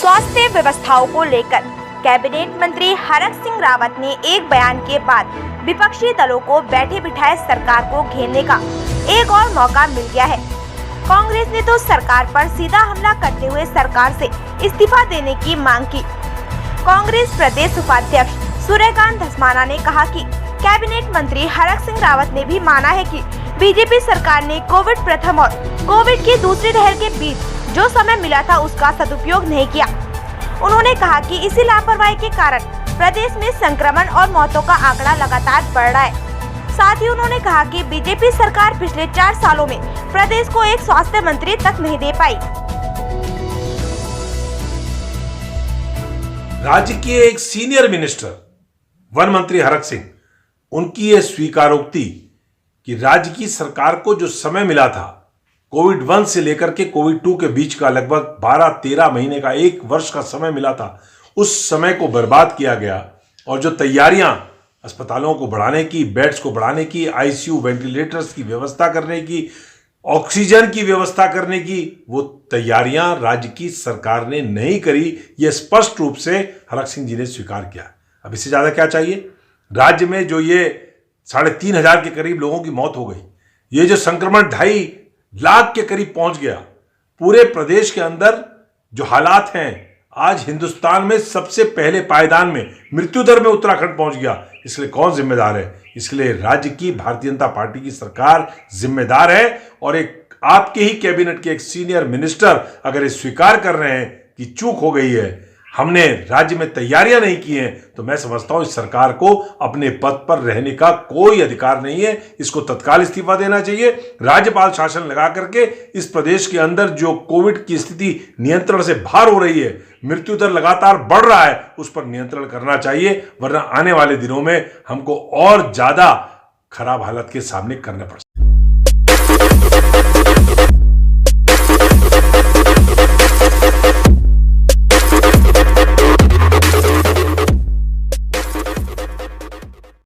स्वास्थ्य व्यवस्थाओं को लेकर कैबिनेट मंत्री हरक सिंह रावत ने एक बयान के बाद विपक्षी दलों को बैठे बिठाए सरकार को घेरने का एक और मौका मिल गया है। कांग्रेस ने तो सरकार पर सीधा हमला करते हुए सरकार से इस्तीफा देने की मांग की। कांग्रेस प्रदेश उपाध्यक्ष सूर्यकांत धस्माना ने कहा कि कैबिनेट मंत्री हरक सिंह रावत ने भी माना है कि बीजेपी सरकार ने कोविड प्रथम और कोविड की दूसरी लहर के बीच जो समय मिला था उसका सदुपयोग नहीं किया। उन्होंने कहा कि इसी लापरवाही के कारण प्रदेश में संक्रमण और मौतों का आंकड़ा लगातार बढ़ रहा है। साथ ही उन्होंने कहा कि बीजेपी सरकार पिछले 4 सालों में प्रदेश को एक स्वास्थ्य मंत्री तक नहीं दे पाई। राज्य के एक सीनियर मिनिस्टर वन मंत्री हरक सिंह, उनकी यह स्वीकारोक्ति कि राज्य की सरकार को जो समय मिला था कोविड 1 से लेकर के कोविड 2 के बीच का लगभग 12-13 महीने का 1 वर्ष का समय मिला था, उस समय को बर्बाद किया गया। और जो तैयारियां अस्पतालों को बढ़ाने की, बेड्स को बढ़ाने की, आईसीयू वेंटिलेटर्स की व्यवस्था करने की, ऑक्सीजन की व्यवस्था करने की, वो तैयारियां राज्य की सरकार ने नहीं करी। यह स्पष्ट रूप से हरक सिंह जी ने स्वीकार किया। अब इससे ज्यादा क्या चाहिए? राज्य में जो ये 3,500 के करीब लोगों की मौत हो गई, ये जो संक्रमण 2.5 लाख के करीब पहुंच गया, पूरे प्रदेश के अंदर जो हालात हैं, आज हिंदुस्तान में सबसे पहले पायदान में मृत्यु दर में उत्तराखंड पहुंच गया। इसलिए कौन जिम्मेदार है? इसलिए राज्य की भारतीय जनता पार्टी की सरकार जिम्मेदार है। और एक आपके ही कैबिनेट के एक सीनियर मिनिस्टर अगर ये स्वीकार कर रहे हैं कि चूक हो गई है, हमने राज्य में तैयारियां नहीं की हैं, तो मैं समझता हूं इस सरकार को अपने पद पर रहने का कोई अधिकार नहीं है। इसको तत्काल इस्तीफा देना चाहिए। राज्यपाल शासन लगा करके इस प्रदेश के अंदर जो कोविड की स्थिति नियंत्रण से बाहर हो रही है, मृत्यु दर लगातार बढ़ रहा है, उस पर नियंत्रण करना चाहिए, वरना आने वाले दिनों में हमको और ज्यादा खराब हालत के सामने करना पड़ सकता है।